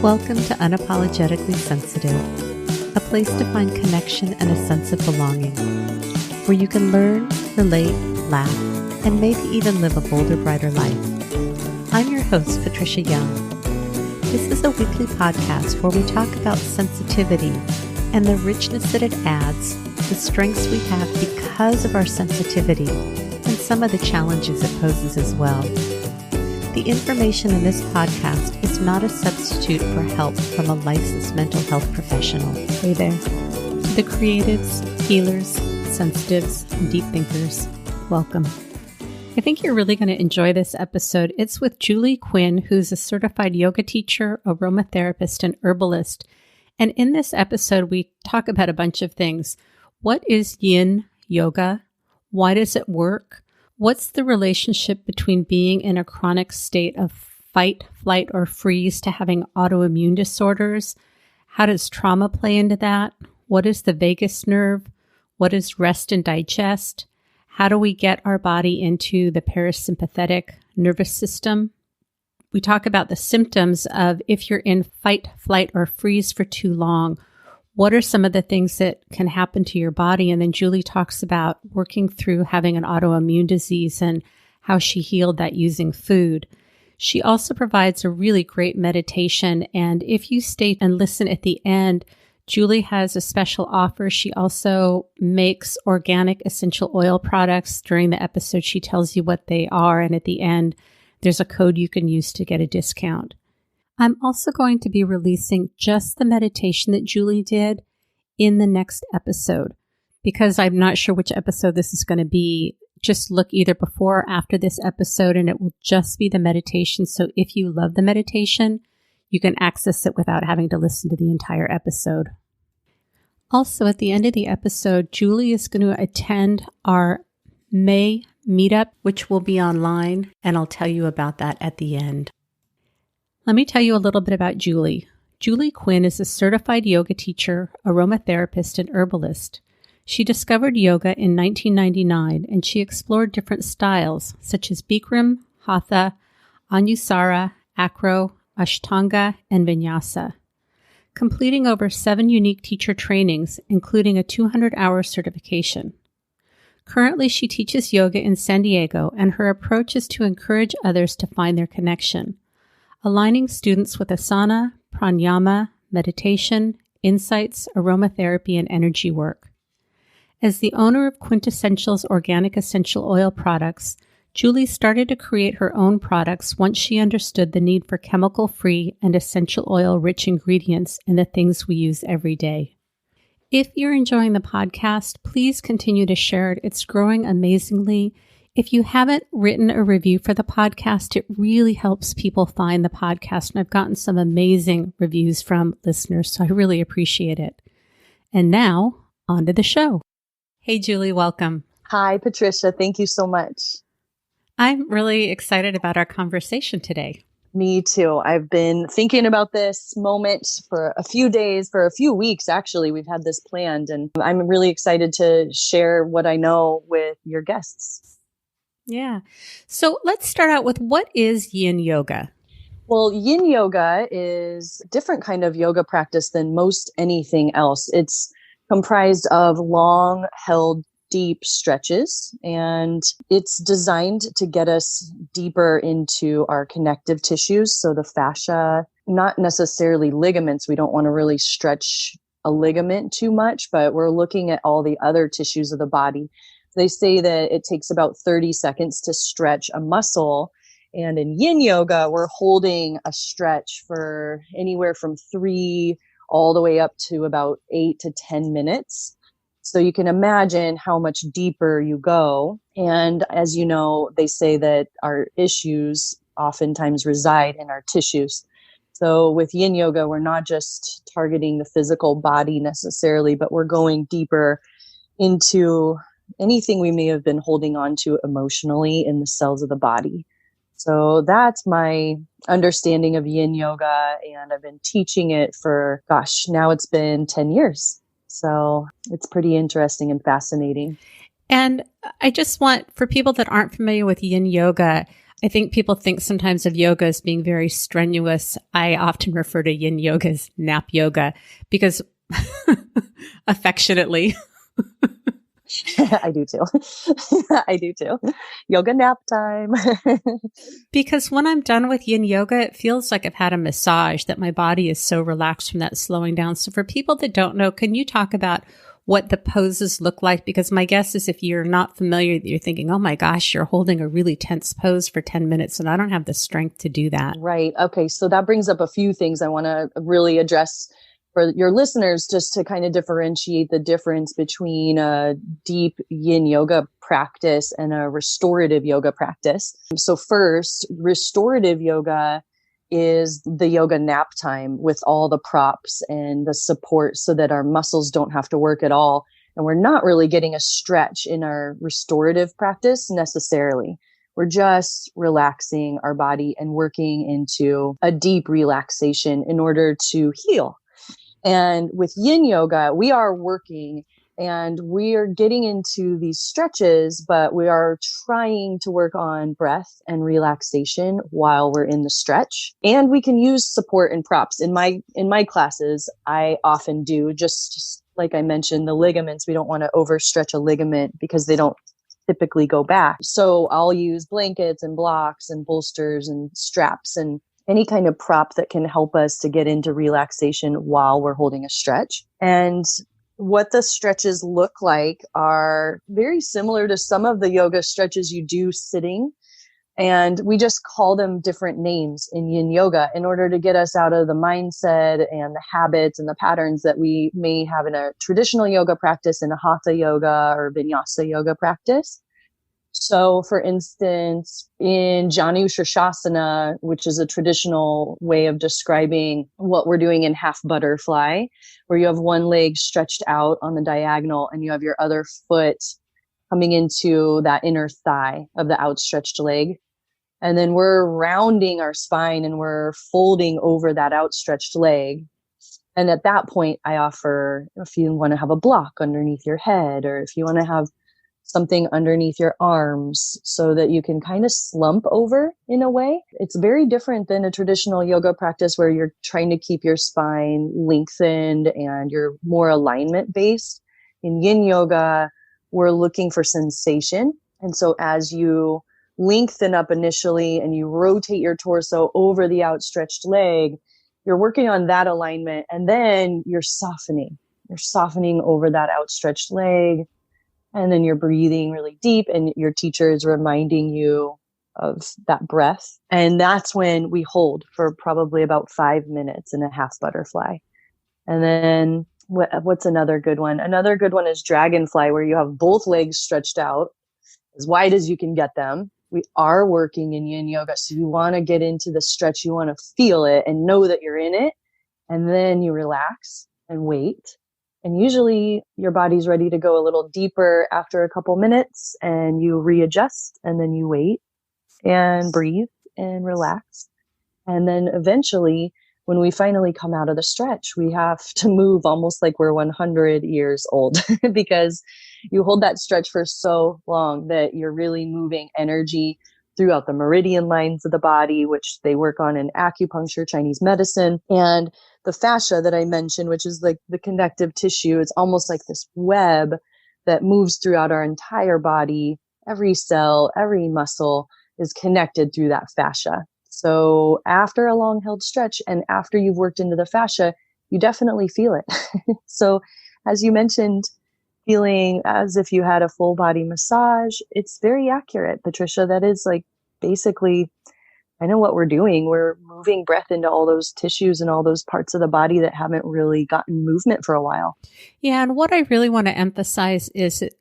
Welcome to Unapologetically Sensitive, a place to find connection and a sense of belonging, where you can learn, relate, laugh, and maybe even live a bolder, brighter life. I'm your host, Patricia Young. This is a weekly podcast where we talk about sensitivity and the richness that it adds, the strengths we have because of our sensitivity, and some of the challenges it poses as well. The information in this podcast is not a substitute for help from a licensed mental health professional. Hey there. To the creatives, healers, sensitives, and deep thinkers, welcome. I think you're really going to enjoy this episode. It's with Julie Quinn, who's a certified yoga teacher, aromatherapist, and herbalist. And in this episode, we talk about a bunch of things. What is Yin Yoga? Why does it work? What's the relationship between being in a chronic state of fight, flight, or freeze to having autoimmune disorders? How does trauma play into that? What is the vagus nerve? What is rest and digest? How do we get our body into the parasympathetic nervous system? We talk about the symptoms of if you're in fight, flight, or freeze for too long. What are some of the things that can happen to your body? And then Julie talks about working through having an autoimmune disease and how she healed that using food. She also provides a really great meditation. And if you stay and listen at the end, Julie has a special offer. She also makes organic essential oil products. During the episode, she tells you what they are. And at the end, there's a code you can use to get a discount. I'm also going to be releasing just the meditation that Julie did in the next episode. Because I'm not sure which episode this is going to be, just look either before or after this episode and it will just be the meditation. So if you love the meditation, you can access it without having to listen to the entire episode. Also, at the end of the episode, Julie is going to attend our May meetup, which will be online, and I'll tell you about that at the end. Let me tell you a little bit about Julie. Julie Quinn is a certified yoga teacher, aromatherapist, and herbalist. She discovered yoga in 1999, and she explored different styles, such as Bikram, Hatha, Anusara, Acro, Ashtanga, and Vinyasa, completing over 7 unique teacher trainings, including a 200-hour certification. Currently, she teaches yoga in San Diego, and her approach is to encourage others to find their connection, aligning students with asana, pranayama, meditation, insights, aromatherapy, and energy work. As the owner of Quintessential's organic essential oil products, Julie started to create her own products once she understood the need for chemical-free and essential oil-rich ingredients in the things we use every day. If you're enjoying the podcast, please continue to share it. It's growing amazingly. If you haven't written a review for the podcast, it really helps people find the podcast. And I've gotten some amazing reviews from listeners, so I really appreciate it. And now, on to the show. Hey, Julie, welcome. Hi, Patricia. Thank you so much. I'm really excited about our conversation today. Me too. I've been thinking about this moment for a few days, for a few weeks, actually. We've had this planned, and I'm really excited to share what I know with your guests. Yeah. So let's start out with what is Yin Yoga? Well, Yin Yoga is a different kind of yoga practice than most anything else. It's comprised of long held deep stretches, and it's designed to get us deeper into our connective tissues. So the fascia, not necessarily ligaments. We don't want to really stretch a ligament too much, but we're looking at all the other tissues of the body. They say that it takes about 30 seconds to stretch a muscle. And in Yin Yoga, we're holding a stretch for anywhere from 3 all the way up to about 8 to 10 minutes. So you can imagine how much deeper you go. And as you know, they say that our issues oftentimes reside in our tissues. So with Yin Yoga, we're not just targeting the physical body necessarily, but we're going deeper into anything we may have been holding on to emotionally in the cells of the body. So that's my understanding of Yin Yoga, and I've been teaching it for, now it's been 10 years. So it's pretty interesting and fascinating. And I just want, for people that aren't familiar with Yin Yoga, I think people think sometimes of yoga as being very strenuous. I often refer to yin yoga as nap yoga because affectionately. I do too. I do too. Yoga nap time. Because when I'm done with yin yoga, it feels like I've had a massage, that my body is so relaxed from that slowing down. So for people that don't know, can you talk about what the poses look like? Because my guess is if you're not familiar, you're thinking, oh my gosh, you're holding a really tense pose for 10 minutes and I don't have the strength to do that. Right. Okay. So that brings up a few things I want to really address for your listeners, just to kind of differentiate the difference between a deep yin yoga practice and a restorative yoga practice. So first, restorative yoga is the yoga nap time with all the props and the support so that our muscles don't have to work at all. And we're not really getting a stretch in our restorative practice necessarily. We're just relaxing our body and working into a deep relaxation in order to heal. And with yin yoga, we are working and we are getting into these stretches, but we are trying to work on breath and relaxation while we're in the stretch. And we can use support and props. In my classes, I often do, just like I mentioned, the ligaments. We don't want to overstretch a ligament because they don't typically go back. So I'll use blankets and blocks and bolsters and straps and any kind of prop that can help us to get into relaxation while we're holding a stretch. And what the stretches look like are very similar to some of the yoga stretches you do sitting. And we just call them different names in yin yoga in order to get us out of the mindset and the habits and the patterns that we may have in a traditional yoga practice, in a Hatha yoga or Vinyasa yoga practice. So, for instance, in Janu Shirshasana, which is a traditional way of describing what we're doing in half butterfly, where you have one leg stretched out on the diagonal and you have your other foot coming into that inner thigh of the outstretched leg. And then we're rounding our spine and we're folding over that outstretched leg. And at that point, I offer, if you want to have a block underneath your head, or if you want to have something underneath your arms so that you can kind of slump over in a way. It's very different than a traditional yoga practice where you're trying to keep your spine lengthened and you're more alignment based. In yin yoga, we're looking for sensation. And so as you lengthen up initially and you rotate your torso over the outstretched leg, you're working on that alignment and then you're softening. You're softening over that outstretched leg. And then you're breathing really deep and your teacher is reminding you of that breath. And that's when we hold for probably about 5 minutes in a half butterfly. And then what's another good one? Another good one is dragonfly, where you have both legs stretched out as wide as you can get them. We are working in yin yoga. So you want to get into the stretch. You want to feel it and know that you're in it. And then you relax and wait. And usually your body's ready to go a little deeper after a couple minutes and you readjust and then you wait and breathe and relax. And then eventually, when we finally come out of the stretch, we have to move almost like we're 100 years old because you hold that stretch for so long that you're really moving energy throughout the meridian lines of the body, which they work on in acupuncture, Chinese medicine. And the fascia that I mentioned, which is like the connective tissue, it's almost like this web that moves throughout our entire body. Every cell, every muscle is connected through that fascia. So after a long held stretch and after you've worked into the fascia, you definitely feel it. So as you mentioned, feeling as if you had a full body massage, it's very accurate, Patricia. That is like basically, I know what we're doing. We're moving breath into all those tissues and all those parts of the body that haven't really gotten movement for a while. Yeah. And what I really want to emphasize is that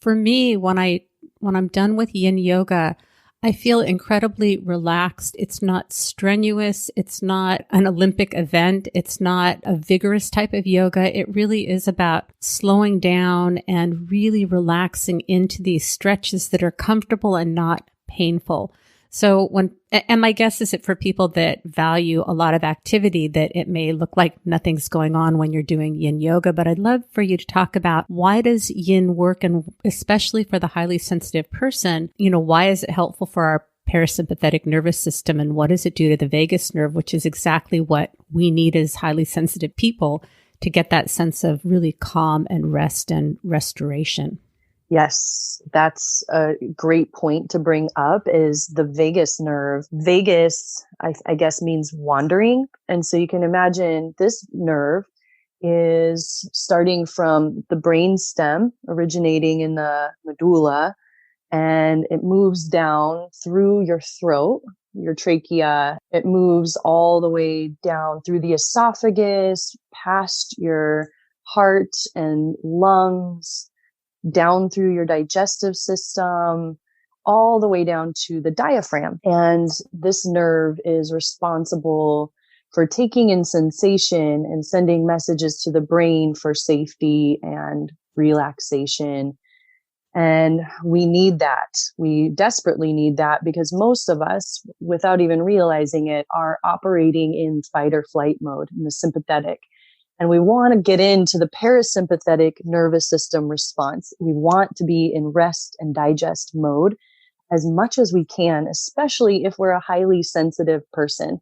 for me, when I'm done with yin yoga, I feel incredibly relaxed. It's not strenuous. It's not an Olympic event. It's not a vigorous type of yoga. It really is about slowing down and really relaxing into these stretches that are comfortable and not painful. So and my guess is that for people that value a lot of activity, that it may look like nothing's going on when you're doing yin yoga, but I'd love for you to talk about why does yin work, and especially for the highly sensitive person, why is it helpful for our parasympathetic nervous system and what does it do to the vagus nerve, which is exactly what we need as highly sensitive people to get that sense of really calm and rest and restoration. Yes, that's a great point to bring up is the vagus nerve. Vagus, I guess, means wandering. And so you can imagine this nerve is starting from the brain stem, originating in the medulla, and it moves down through your throat, your trachea. It moves all the way down through the esophagus, past your heart and lungs, down through your digestive system, all the way down to the diaphragm. And this nerve is responsible for taking in sensation and sending messages to the brain for safety and relaxation. And we need that. We desperately need that because most of us, without even realizing it, are operating in fight or flight mode, in the sympathetic. And we want to get into the parasympathetic nervous system response. We want to be in rest and digest mode as much as we can, especially if we're a highly sensitive person,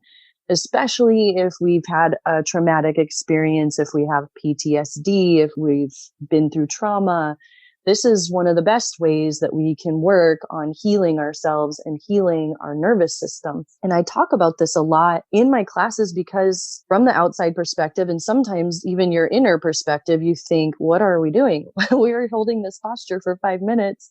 especially if we've had a traumatic experience, if we have PTSD, if we've been through trauma. This is one of the best ways that we can work on healing ourselves and healing our nervous system. And I talk about this a lot in my classes because from the outside perspective, and sometimes even your inner perspective, you think, what are we doing? We are holding this posture for 5 minutes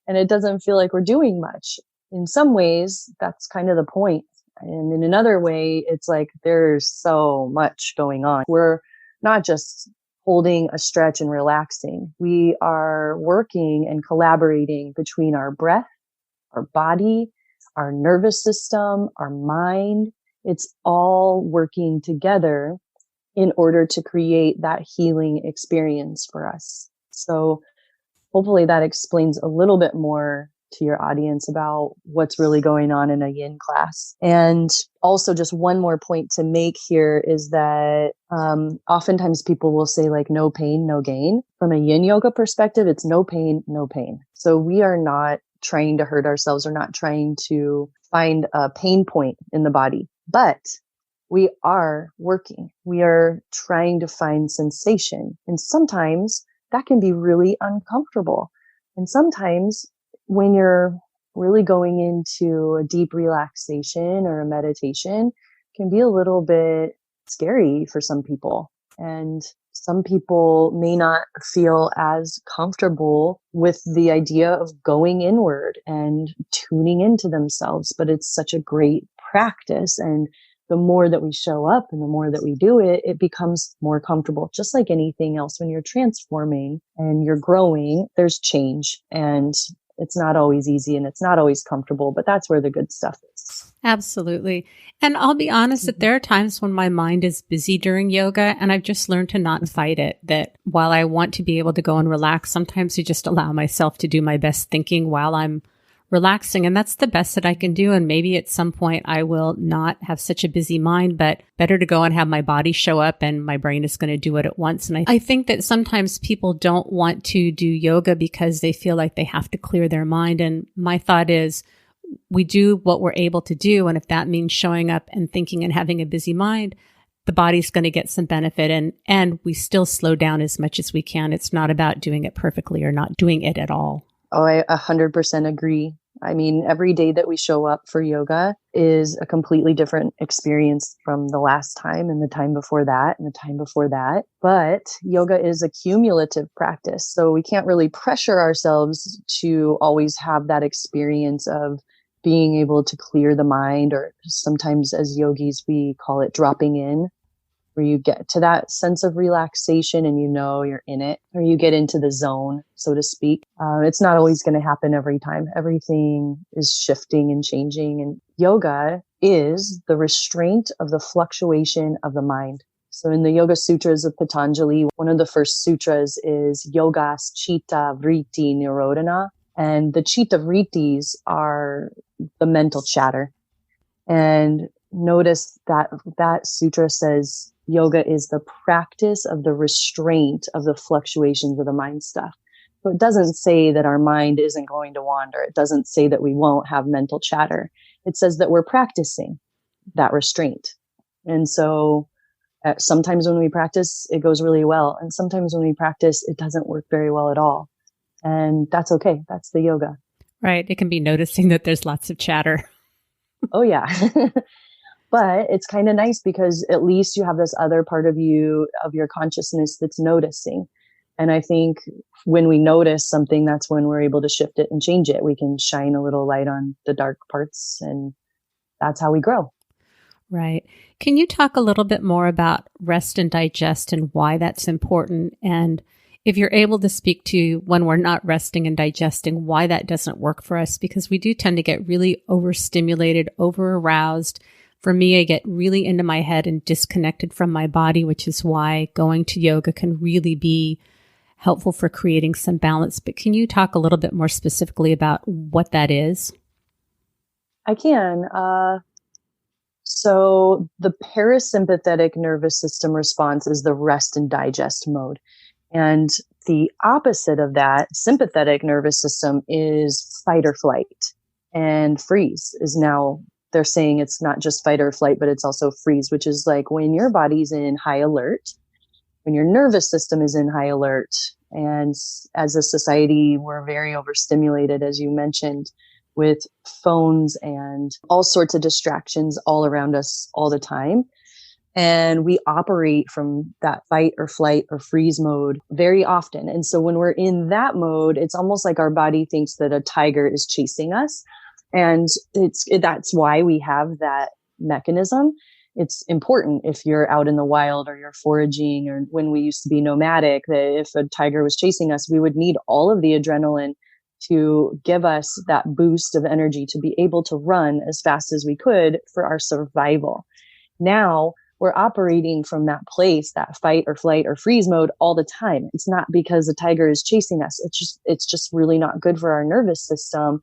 and it doesn't feel like we're doing much. In some ways, that's kind of the point. And in another way, it's like there's so much going on. We're not just holding a stretch and relaxing. We are working and collaborating between our breath, our body, our nervous system, our mind. It's all working together in order to create that healing experience for us. So hopefully that explains a little bit more to your audience about what's really going on in a yin class. And also just one more point to make here is that oftentimes people will say like no pain, no gain. From a yin yoga perspective, it's no pain, no pain. So we are not trying to hurt ourselves or not trying to find a pain point in the body, but we are working. We are trying to find sensation. And sometimes that can be really uncomfortable. And sometimes when you're really going into a deep relaxation or a meditation, can be a little bit scary for some people. And some people may not feel as comfortable with the idea of going inward and tuning into themselves, but it's such a great practice. And the more that we show up and the more that we do it, it becomes more comfortable. Just like anything else, when you're transforming and you're growing, there's change, and it's not always easy and it's not always comfortable, but that's where the good stuff is. Absolutely. And I'll be honest that there are times when my mind is busy during yoga and I've just learned to not fight it. That while I want to be able to go and relax, sometimes I just allow myself to do my best thinking while I'm relaxing. And that's the best that I can do. And maybe at some point I will not have such a busy mind, but better to go and have my body show up and my brain is going to do it at once. And I think that sometimes people don't want to do yoga because they feel like they have to clear their mind. And my thought is we do what we're able to do. And if that means showing up and thinking and having a busy mind, the body's going to get some benefit, and we still slow down as much as we can. It's not about doing it perfectly or not doing it at all. Oh, I 100% agree. I mean, every day that we show up for yoga is a completely different experience from the last time and the time before that and the time before that. But yoga is a cumulative practice. So we can't really pressure ourselves to always have that experience of being able to clear the mind, or sometimes as yogis, we call it dropping in, where you get to that sense of relaxation and you know you're in it, or you get into the zone, so to speak. It's not always going to happen every time. Everything is shifting and changing. And yoga is the restraint of the fluctuation of the mind. So in the Yoga Sutras of Patanjali, one of the first sutras is Yogas Chitta Vritti Nirodhana. And the Chitta Vrittis are the mental chatter. And notice that that sutra says yoga is the practice of the restraint of the fluctuations of the mind stuff. So it doesn't say that our mind isn't going to wander. It doesn't say that we won't have mental chatter. It says that we're practicing that restraint. And so sometimes when we practice, it goes really well. And sometimes when we practice, it doesn't work very well at all. And that's okay. That's the yoga. Right. It can be noticing that there's lots of chatter. Oh, yeah. But it's kind of nice because at least you have this other part of you, of your consciousness that's noticing. And I think when we notice something, that's when we're able to shift it and change it. We can shine a little light on the dark parts, and that's how we grow. Right. Can you talk a little bit more about rest and digest and why that's important? And if you're able to speak to when we're not resting and digesting, why that doesn't work for us? Because we do tend to get really overstimulated, over-aroused. For me, I get really into my head and disconnected from my body, which is why going to yoga can really be helpful for creating some balance. But can you talk a little bit more specifically about what that is? I can. So the parasympathetic nervous system response is the rest and digest mode. And the opposite of that, sympathetic nervous system, is fight or flight. And freeze is now, they're saying it's not just fight or flight, but it's also freeze, which is like when your body's in high alert, when your nervous system is in high alert. And as a society, we're very overstimulated, as you mentioned, with phones and all sorts of distractions all around us all the time. And we operate from that fight or flight or freeze mode very often. And so when we're in that mode, it's almost like our body thinks that a tiger is chasing us. And that's why we have that mechanism. It's important if you're out in the wild or you're foraging, or when we used to be nomadic, that if a tiger was chasing us, we would need all of the adrenaline to give us that boost of energy to be able to run as fast as we could for our survival. Now we're operating from that place, that fight or flight or freeze mode all the time. It's not because a tiger is chasing us. It's just really not good for our nervous system.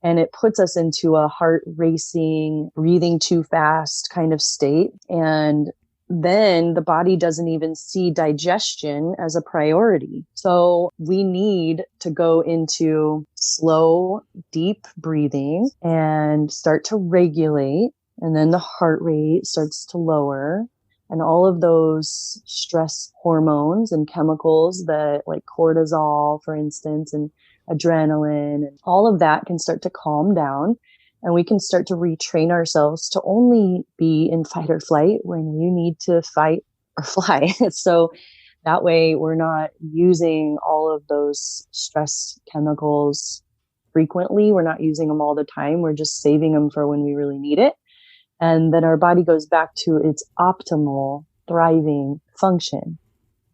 And it puts us into a heart racing, breathing too fast kind of state. And then the body doesn't even see digestion as a priority. So we need to go into slow, deep breathing and start to regulate. And then the heart rate starts to lower. And all of those stress hormones and chemicals that, like cortisol, for instance, and adrenaline, and all of that can start to calm down. And we can start to retrain ourselves to only be in fight or flight when you need to fight or fly. So that way we're not using all of those stress chemicals frequently. We're not using them all the time. We're just saving them for when we really need it. And then our body goes back to its optimal, thriving function.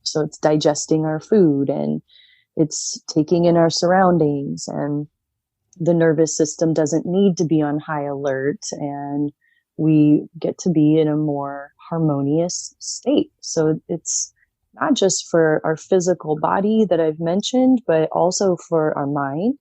So it's digesting our food and it's taking in our surroundings, and the nervous system doesn't need to be on high alert, and we get to be in a more harmonious state. So it's not just for our physical body that I've mentioned, but also for our mind.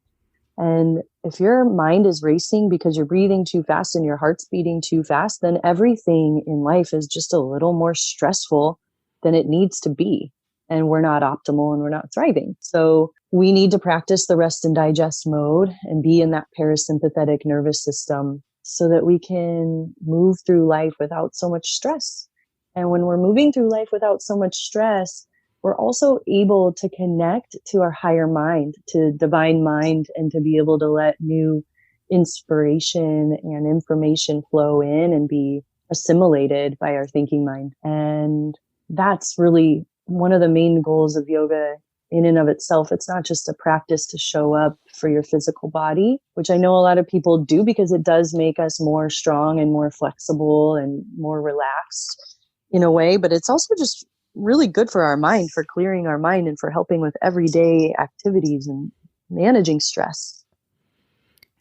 And if your mind is racing because you're breathing too fast and your heart's beating too fast, then everything in life is just a little more stressful than it needs to be. And we're not optimal and we're not thriving. So we need to practice the rest and digest mode and be in that parasympathetic nervous system so that we can move through life without so much stress. And when we're moving through life without so much stress, we're also able to connect to our higher mind, to divine mind, and to be able to let new inspiration and information flow in and be assimilated by our thinking mind. And that's really one of the main goals of yoga in and of itself. It's not just a practice to show up for your physical body, which I know a lot of people do because it does make us more strong and more flexible and more relaxed in a way, but it's also just really good for our mind, for clearing our mind and for helping with everyday activities and managing stress.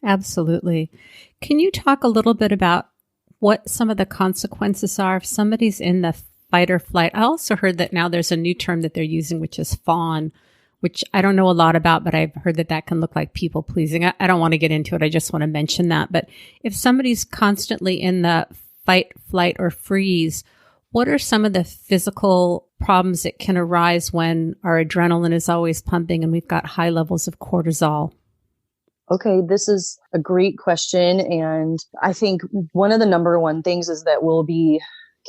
Absolutely. Can you talk a little bit about what some of the consequences are if somebody's in the fight or flight? I also heard that now there's a new term that they're using, which is fawn, which I don't know a lot about, but I've heard that that can look like people pleasing. I don't want to get into it. I just want to mention that. But if somebody's constantly in the fight, flight, or freeze, What are some of the physical problems that can arise when our adrenaline is always pumping and we've got high levels of cortisol? Okay, this is a great question. And I think one of the number one things is that we'll be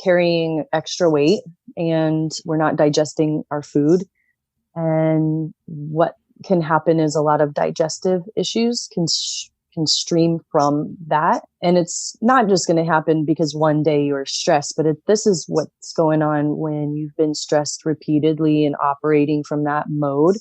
carrying extra weight and we're not digesting our food. And what can happen is a lot of digestive issues can stream from that. And it's not just going to happen because one day you're stressed, but this is what's going on when you've been stressed repeatedly and operating from that mode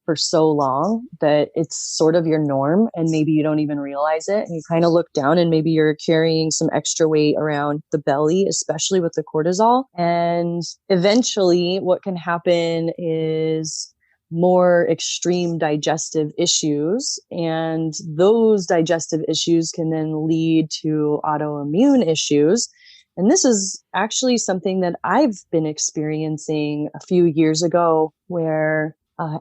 for so long that it's sort of your norm, and maybe you don't even realize it. And you kind of look down and maybe you're carrying some extra weight around the belly, especially with the cortisol. And eventually what can happen is more extreme digestive issues. And those digestive issues can then lead to autoimmune issues. And this is actually something that I've been experiencing a few years ago, where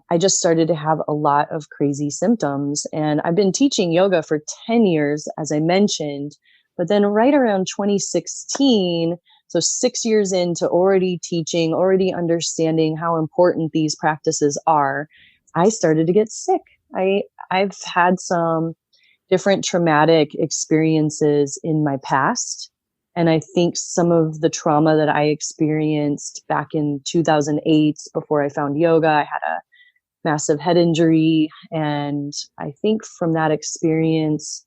I just started to have a lot of crazy symptoms. And I've been teaching yoga for 10 years, as I mentioned. But then right around 2016, so 6 years into already teaching, already understanding how important these practices are, I started to get sick. I've had some different traumatic experiences in my past. And I think some of the trauma that I experienced back in 2008, before I found yoga, I had a massive head injury. And I think from that experience,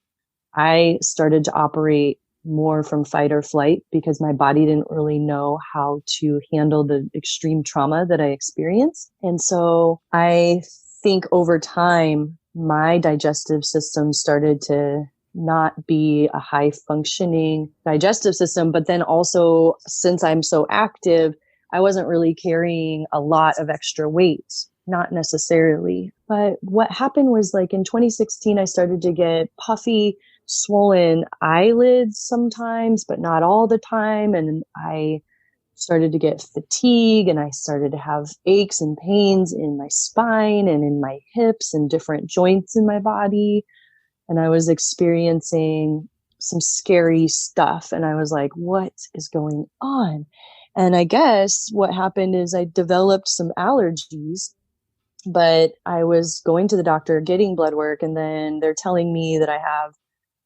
I started to operate more from fight or flight because my body didn't really know how to handle the extreme trauma that I experienced. And so I think over time, my digestive system started to not be a high functioning digestive system. But then also, since I'm so active, I wasn't really carrying a lot of extra weight. Not necessarily. But what happened was, like, in 2016, I started to get puffy, swollen eyelids sometimes, but not all the time. And I started to get fatigue, and I started to have aches and pains in my spine and in my hips and different joints in my body. And I was experiencing some scary stuff. And I was like, what is going on? And I guess what happened is I developed some allergies. But I was going to the doctor, getting blood work, and then they're telling me that I have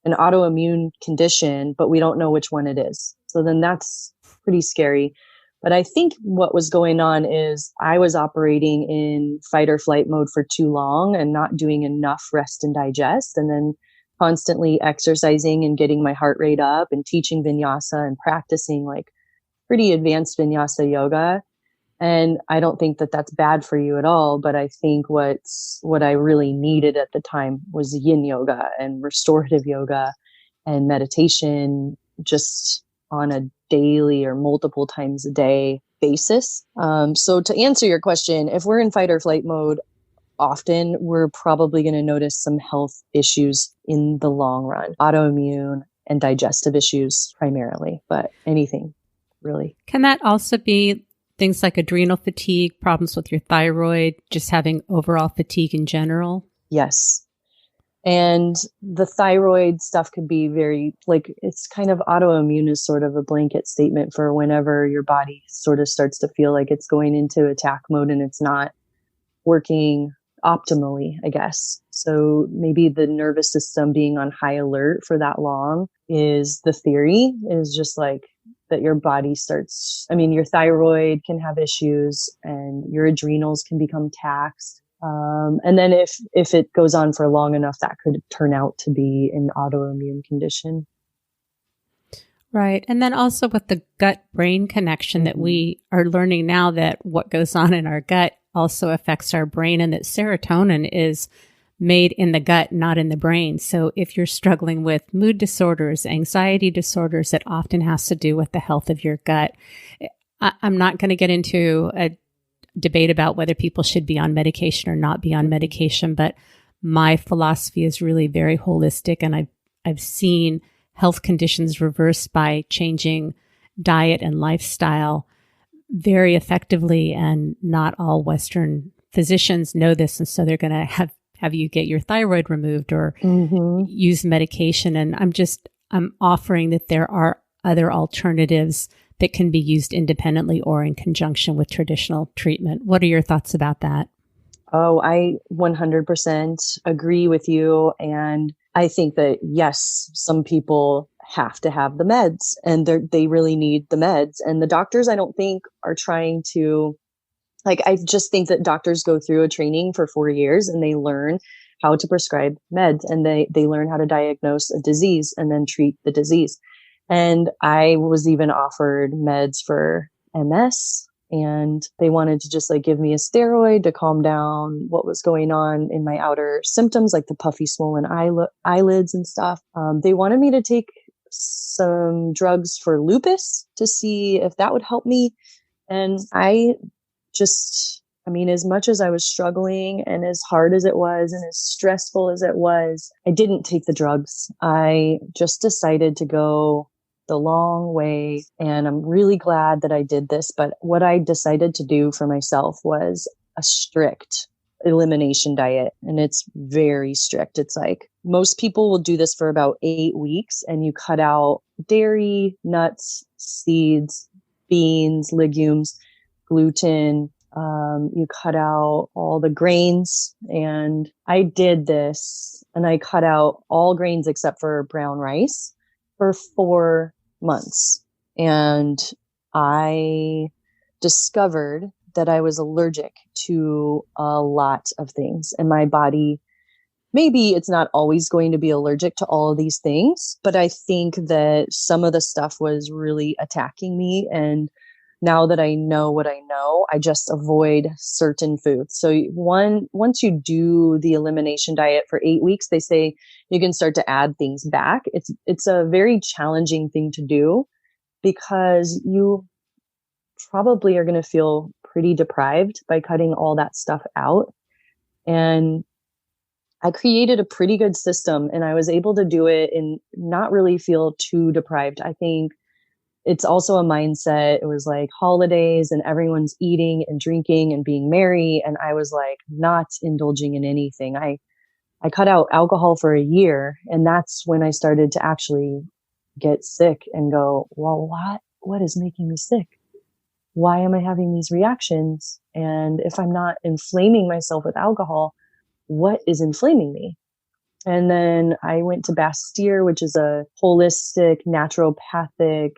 an autoimmune condition, but we don't know which one it is. So then that's pretty scary. But I think what was going on is I was operating in fight or flight mode for too long and not doing enough rest and digest, and then constantly exercising and getting my heart rate up and teaching Vinyasa and practicing like pretty advanced Vinyasa yoga. And I don't think that that's bad for you at all. But I think what I really needed at the time was Yin Yoga and restorative yoga and meditation, just on a daily or multiple times a day basis. So to answer your question, if we're in fight or flight mode often, we're probably going to notice some health issues in the long run, autoimmune and digestive issues primarily, but anything really. Can that also be things like adrenal fatigue, problems with your thyroid, just having overall fatigue in general? Yes. And the thyroid stuff could be very, like, it's kind of autoimmune is sort of a blanket statement for whenever your body sort of starts to feel like it's going into attack mode and it's not working optimally, I guess. So maybe the nervous system being on high alert for that long is the theory, is just like that your body starts, your thyroid can have issues and your adrenals can become taxed. And then if it goes on for long enough, that could turn out to be an autoimmune condition. Right. And then also with the gut-brain connection that we are learning now, that what goes on in our gut also affects our brain, and that serotonin is made in the gut, not in the brain. So if you're struggling with mood disorders, anxiety disorders, it often has to do with the health of your gut. I'm not going to get into a debate about whether people should be on medication or not be on medication, but my philosophy is really very holistic, and I've seen health conditions reversed by changing diet and lifestyle very effectively, and not all Western physicians know this, and so they're going to have you get your thyroid removed or use medication. And I'm offering that there are other alternatives that can be used independently or in conjunction with traditional treatment. What are your thoughts about that? Oh, I 100% agree with you. And I think that, yes, some people have to have the meds and they really need the meds. And the doctors, I don't think, are trying to, like, I just think that doctors go through a training for 4 years and they learn how to prescribe meds and they learn how to diagnose a disease and then treat the disease. And I was even offered meds for MS. And they wanted to just like give me a steroid to calm down what was going on in my outer symptoms, like the puffy swollen eyelids and stuff. They wanted me to take some drugs for lupus to see if that would help me. And as much as I was struggling and as hard as it was and as stressful as it was, I didn't take the drugs. I just decided to go the long way. And I'm really glad that I did this. But what I decided to do for myself was a strict elimination diet. And it's very strict. It's like most people will do this for about 8 weeks and you cut out dairy, nuts, seeds, beans, legumes, gluten. You cut out all the grains. And I did this and I cut out all grains except for brown rice for 4 months. And I discovered that I was allergic to a lot of things. And my body, maybe it's not always going to be allergic to all of these things, but I think that some of the stuff was really attacking me. And now that I know what I know, I just avoid certain foods. So once you do the elimination diet for 8 weeks, they say you can start to add things back. It's a very challenging thing to do because you probably are going to feel pretty deprived by cutting all that stuff out. And I created a pretty good system and I was able to do it and not really feel too deprived. I think it's also a mindset. It was like holidays and everyone's eating and drinking and being merry. And I was like not indulging in anything. I cut out alcohol for a year. And that's when I started to actually get sick and go, well, what is making me sick? Why am I having these reactions? And if I'm not inflaming myself with alcohol, what is inflaming me? And then I went to Bastyr, which is a holistic naturopathic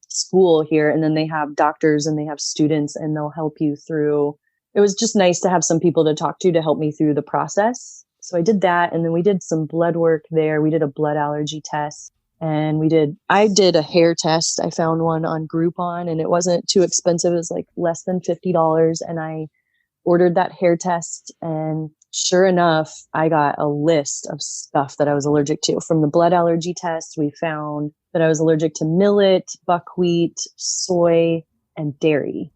school here. And then they have doctors and they have students and they'll help you through. It was just nice to have some people to talk to help me through the process. So I did that. And then we did some blood work there. We did a blood allergy test and I did a hair test. I found one on Groupon and it wasn't too expensive. It was like less than $50. And I ordered that hair test and sure enough, I got a list of stuff that I was allergic to. From the blood allergy test, we found that I was allergic to millet, buckwheat, soy, and dairy.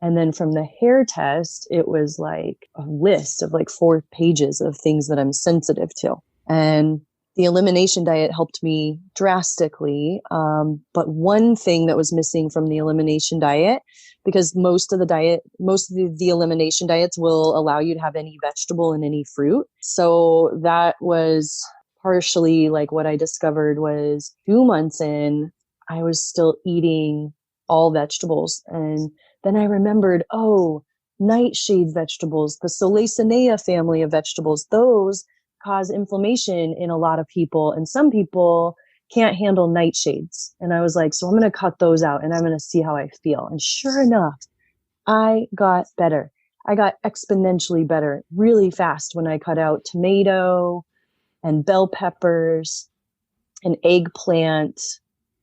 And then from the hair test, it was like a list of like 4 pages of things that I'm sensitive to. And the elimination diet helped me drastically. But one thing that was missing from the elimination diet, because most of the elimination diets will allow you to have any vegetable and any fruit. So that was partially like what I discovered was 2 months in, I was still eating all vegetables. And then I remembered, nightshade vegetables, the Solacea family of vegetables, those cause inflammation in a lot of people. And some people can't handle nightshades. And I was like, so I'm going to cut those out and I'm going to see how I feel. And sure enough, I got better. I got exponentially better really fast when I cut out tomato and bell peppers and eggplant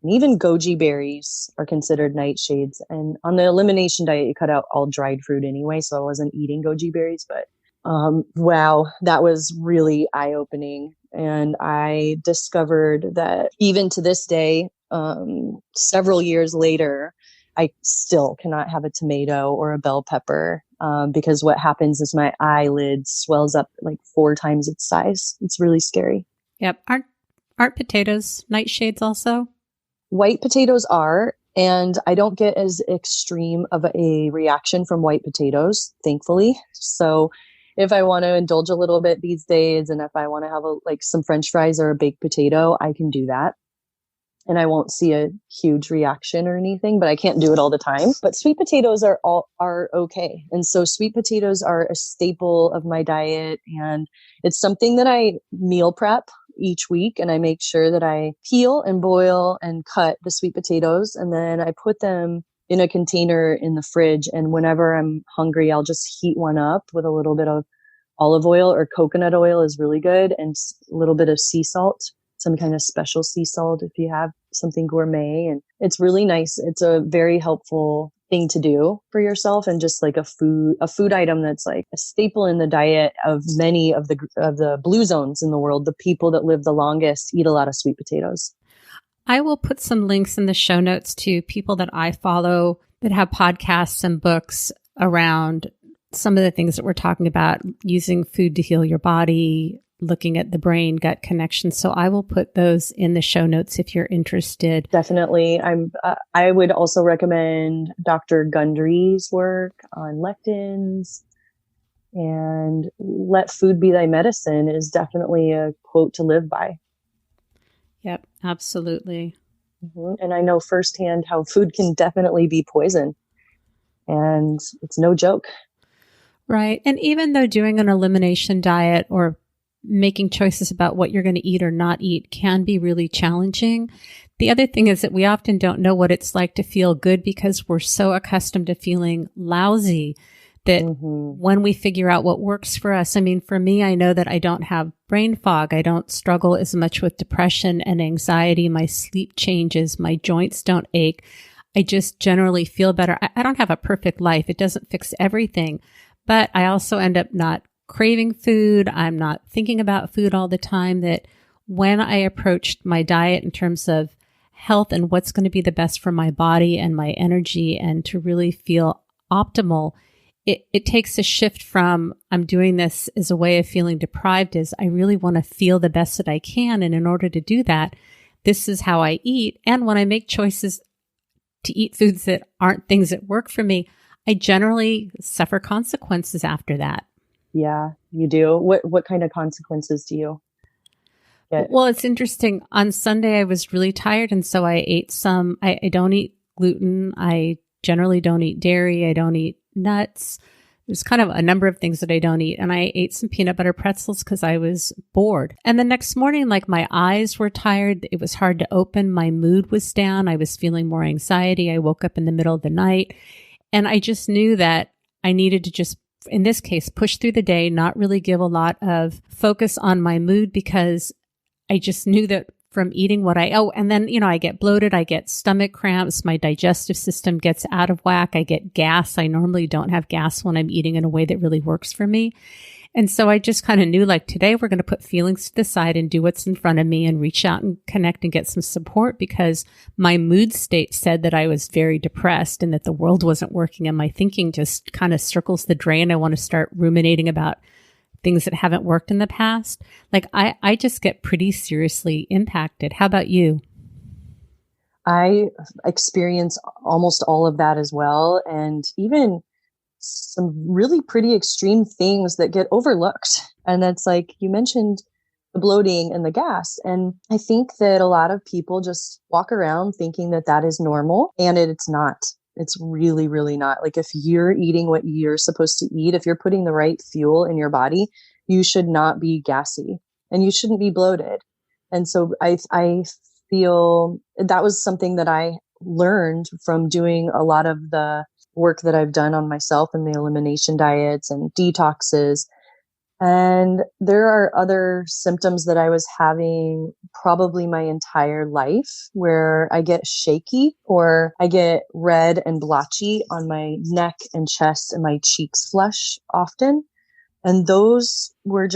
and even goji berries are considered nightshades. And on the elimination diet, you cut out all dried fruit anyway. So I wasn't eating goji berries, but wow, that was really eye-opening. And I discovered that even to this day, several years later, I still cannot have a tomato or a bell pepper because what happens is my eyelid swells up like 4 times its size. It's really scary. Yep. Aren't potatoes nightshades also? White potatoes are, and I don't get as extreme of a reaction from white potatoes, thankfully. So if I want to indulge a little bit these days, and if I want to have some French fries or a baked potato, I can do that. and I won't see a huge reaction or anything, but I can't do it all the time. But sweet potatoes are okay. And so sweet potatoes are a staple of my diet, and it's something that I meal prep each week, and I make sure that I peel and boil and cut the sweet potatoes, and then I put them in a container in the fridge. And whenever I'm hungry, I'll just heat one up with a little bit of olive oil, or coconut oil is really good, and a little bit of sea salt, some kind of special sea salt if you have something gourmet. And it's really nice. It's a very helpful thing to do for yourself, and just like a food item that's like a staple in the diet of many of the blue zones in the world. The people that live the longest eat a lot of sweet potatoes. I will put some links in the show notes to people that I follow that have podcasts and books around some of the things that we're talking about, using food to heal your body, looking at the brain-gut connection. So I will put those in the show notes if you're interested. Definitely. I would also recommend Dr. Gundry's work on lectins, and let food be thy medicine is definitely a quote to live by. Yep, absolutely. Mm-hmm. And I know firsthand how food can definitely be poison, and it's no joke. Right. And even though doing an elimination diet or making choices about what you're going to eat or not eat can be really challenging, the other thing is that we often don't know what it's like to feel good, because we're so accustomed to feeling lousy that when we figure out what works for us, I mean, for me, I know that I don't have brain fog. I don't struggle as much with depression and anxiety. My sleep changes. My joints don't ache. I just generally feel better. I don't have a perfect life. It doesn't fix everything, but I also end up not craving food. I'm not thinking about food all the time. That when I approached my diet in terms of health and what's going to be the best for my body and my energy, and to really feel optimal, it takes a shift from I'm doing this as a way of feeling deprived, is I really want to feel the best that I can. And in order to do that, this is how I eat. And when I make choices to eat foods that aren't things that work for me, I generally suffer consequences after that. Yeah, you do. What kind of consequences do you get? Well, it's interesting. On Sunday, I was really tired, and so I ate some. I don't eat gluten. I generally don't eat dairy. I don't eat nuts. There's kind of a number of things that I don't eat. And I ate some peanut butter pretzels because I was bored. And the next morning, like, my eyes were tired. It was hard to open. My mood was down. I was feeling more anxiety. I woke up in the middle of the night, and I just knew that I needed to just, in this case, push through the day, not really give a lot of focus on my mood, because I just knew that from eating and then, I get bloated, I get stomach cramps, my digestive system gets out of whack, I get gas. I normally don't have gas when I'm eating in a way that really works for me. And so I just kind of knew, like, today we're going to put feelings to the side and do what's in front of me and reach out and connect and get some support, because my mood state said that I was very depressed and that the world wasn't working, and my thinking just kind of circles the drain. I want to start ruminating about things that haven't worked in the past. Like, I just get pretty seriously impacted. How about you? I experience almost all of that as well. And even some really pretty extreme things that get overlooked. And that's, like you mentioned, the bloating and the gas. And I think that a lot of people just walk around thinking that that is normal, and it's not. It's really, really not. Like, if you're eating what you're supposed to eat, if you're putting the right fuel in your body, you should not be gassy, and you shouldn't be bloated. And so I feel that was something that I learned from doing a lot of the work that I've done on myself and the elimination diets and detoxes. And there are other symptoms that I was having probably my entire life, where I get shaky, or I get red and blotchy on my neck and chest, and my cheeks flush often. And those were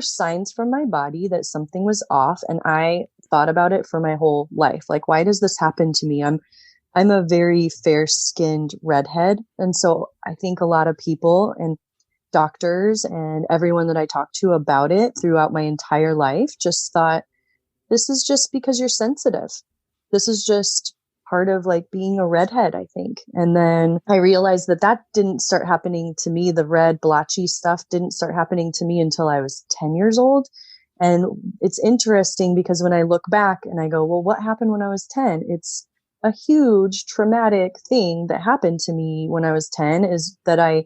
signs from my body that something was off. And I thought about it for my whole life. Like, why does this happen to me? I'm a very fair-skinned redhead. And so I think a lot of people and doctors and everyone that I talked to about it throughout my entire life just thought, this is just because you're sensitive. This is just part of, like, being a redhead, I think. And then I realized that didn't start happening to me. The red blotchy stuff didn't start happening to me until I was 10 years old. And it's interesting because when I look back and I go, well, what happened when I was 10? It's a huge traumatic thing that happened to me when I was 10 is that I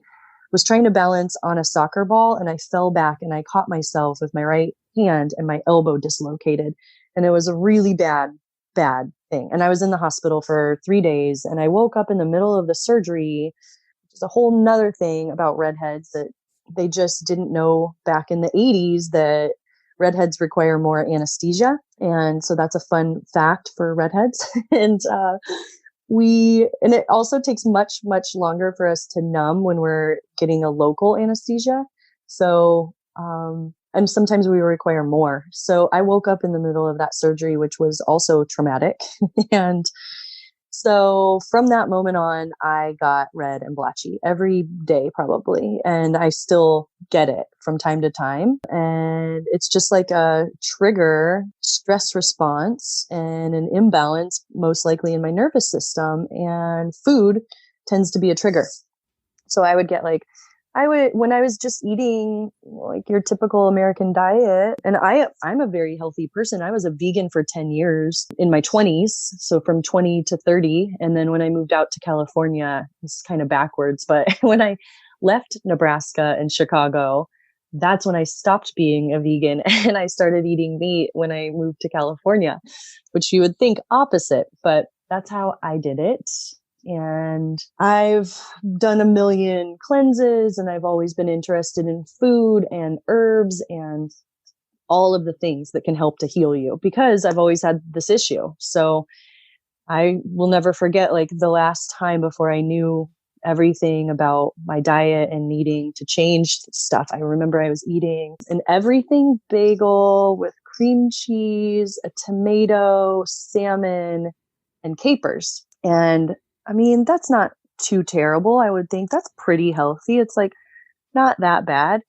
was trying to balance on a soccer ball and I fell back and I caught myself with my right hand and my elbow dislocated. And it was a really bad thing. And I was in the hospital for 3 days and I woke up in the middle of the surgery, which is a whole nother thing about redheads that they just didn't know back in the 80s that redheads require more anesthesia. And so that's a fun fact for redheads. And it also takes much, much longer for us to numb when we're getting a local anesthesia. So, and sometimes we require more. So I woke up in the middle of that surgery, which was also traumatic. And so from that moment on, I got red and blotchy every day, probably. And I still get it from time to time. And it's just like a trigger stress response and an imbalance, most likely in my nervous system. And food tends to be a trigger. So I would get when I was just eating like your typical American diet, and I'm a very healthy person. I was a vegan for 10 years in my 20s. So from 20 to 30. And then when I moved out to California, it's kind of backwards, but when I left Nebraska and Chicago, that's when I stopped being a vegan and I started eating meat when I moved to California, which you would think opposite, but that's how I did it. And I've done a million cleanses and I've always been interested in food and herbs and all of the things that can help to heal you because I've always had this issue. So I will never forget like the last time before I knew everything about my diet and needing to change stuff. I remember I was eating an everything bagel with cream cheese, a tomato, salmon, and capers. And I mean, that's not too terrible. I would think that's pretty healthy. It's like not that bad.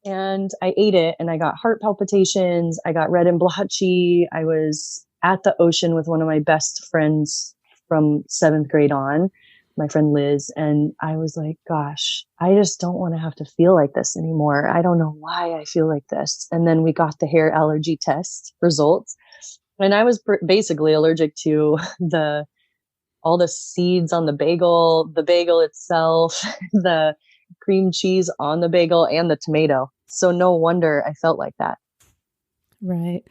And I ate it and I got heart palpitations. I got red and blotchy. I was at the ocean with one of my best friends from 7th grade on, my friend Liz. And I was like, gosh, I just don't want to have to feel like this anymore. I don't know why I feel like this. And then we got the hair allergy test results. And I was basically allergic to all the seeds on the bagel itself, the cream cheese on the bagel and the tomato. So no wonder I felt like that. Right.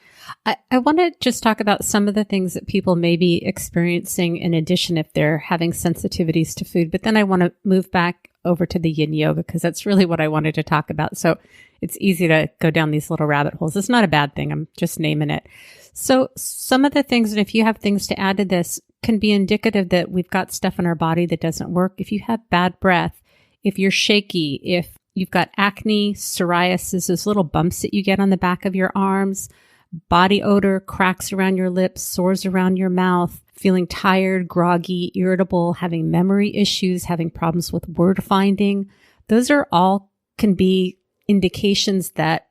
I want to just talk about some of the things that people may be experiencing in addition if they're having sensitivities to food. But then I want to move back over to the Yin Yoga because that's really what I wanted to talk about. So it's easy to go down these little rabbit holes. It's not a bad thing. I'm just naming it. So some of the things, and if you have things to add to this, can be indicative that we've got stuff in our body that doesn't work. If you have bad breath, if you're shaky, if you've got acne, psoriasis, those little bumps that you get on the back of your arms, body odor, cracks around your lips, sores around your mouth, feeling tired, groggy, irritable, having memory issues, having problems with word finding. Those are all can be indications that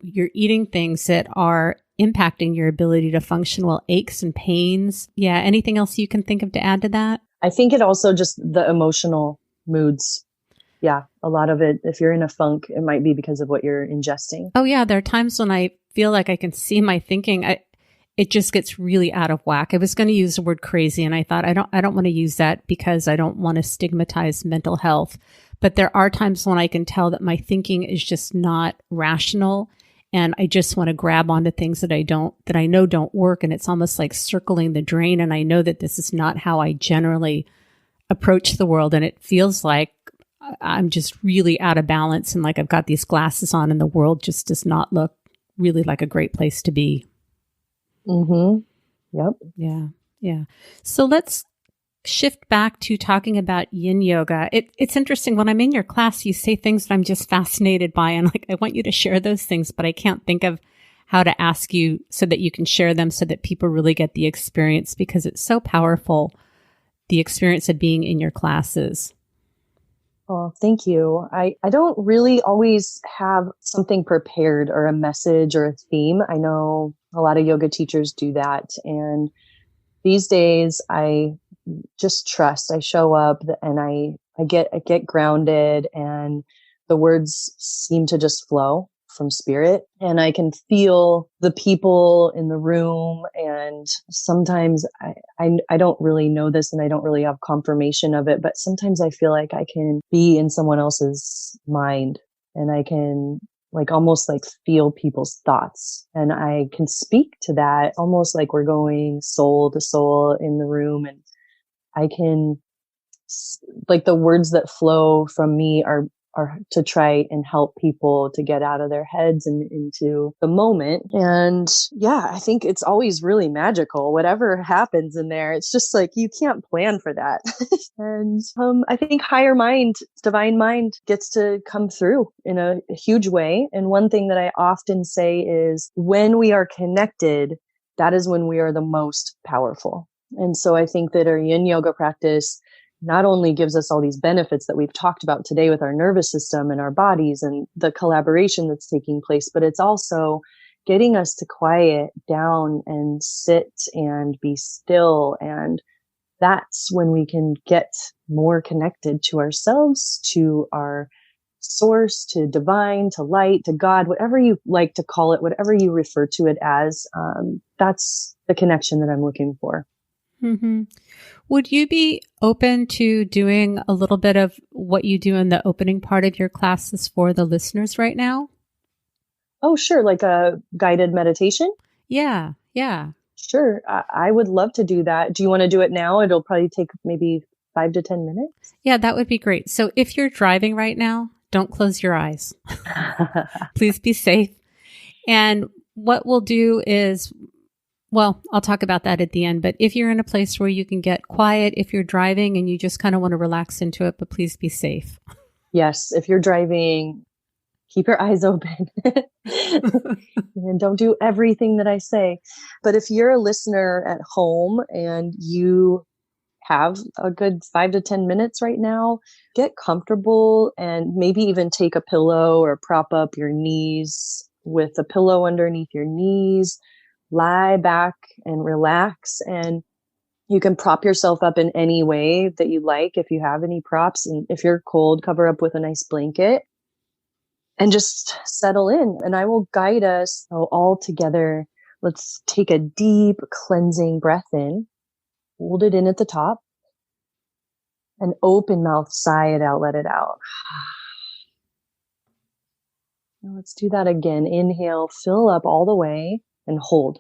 you're eating things that are impacting your ability to function well, aches and pains. Yeah. Anything else you can think of to add to that? I think it also just the emotional moods. Yeah. A lot of it, if you're in a funk, it might be because of what you're ingesting. Oh yeah. There are times when I feel like I can see my thinking. It just gets really out of whack. I was going to use the word crazy and I thought, I don't want to use that because I don't want to stigmatize mental health. But there are times when I can tell that my thinking is just not rational. And I just want to grab onto things that I know don't work. And it's almost like circling the drain. And I know that this is not how I generally approach the world. And it feels like I'm just really out of balance. And like I've got these glasses on and the world just does not look really like a great place to be. Mm-hmm. Yep. Yeah. Yeah. So let's shift back to talking about Yin Yoga. It's interesting. When I'm in your class, you say things that I'm just fascinated by. And like, I want you to share those things, but I can't think of how to ask you so that you can share them so that people really get the experience because it's so powerful, the experience of being in your classes. Oh, thank you. I don't really always have something prepared or a message or a theme. I know a lot of yoga teachers do that. And these days I just trust. I show up and I get grounded and the words seem to just flow. from spirit, and I can feel the people in the room. And sometimes I don't really know this and I don't really have confirmation of it, but sometimes I feel like I can be in someone else's mind and I can like almost like feel people's thoughts, and I can speak to that almost like we're going soul to soul in the room. And I can, like, the words that flow from me are to try and help people to get out of their heads and into the moment. And yeah, I think it's always really magical. Whatever happens in there, it's just like you can't plan for that. And I think higher mind, divine mind gets to come through in a huge way. And one thing that I often say is when we are connected, that is when we are the most powerful. And so I think that our yin yoga practice not only gives us all these benefits that we've talked about today with our nervous system and our bodies and the collaboration that's taking place, but it's also getting us to quiet down and sit and be still. And that's when we can get more connected to ourselves, to our source, to divine, to light, to God, whatever you like to call it, whatever you refer to it as. That's the connection that I'm looking for. Mm-hmm. Would you be open to doing a little bit of what you do in the opening part of your classes for the listeners right now? Oh, sure. Like a guided meditation? Yeah. Sure. I would love to do that. Do you want to do it now? It'll probably take maybe 5 to 10 minutes. Yeah, that would be great. So if you're driving right now, don't close your eyes. Please be safe. And what we'll do is, well, I'll talk about that at the end, but if you're in a place where you can get quiet, if you're driving and you just kind of want to relax into it, but please be safe. Yes. If you're driving, keep your eyes open and don't do everything that I say. But if you're a listener at home and you have a good 5 to 10 minutes right now, get comfortable and maybe even take a pillow or prop up your knees with a pillow underneath your knees. Lie back and relax, and you can prop yourself up in any way that you like if you have any props. And if you're cold, cover up with a nice blanket and just settle in. And I will guide us all together. Let's take a deep cleansing breath in, hold it in at the top, and open mouth, sigh it out, let it out. Now let's do that again. Inhale, fill up all the way and hold.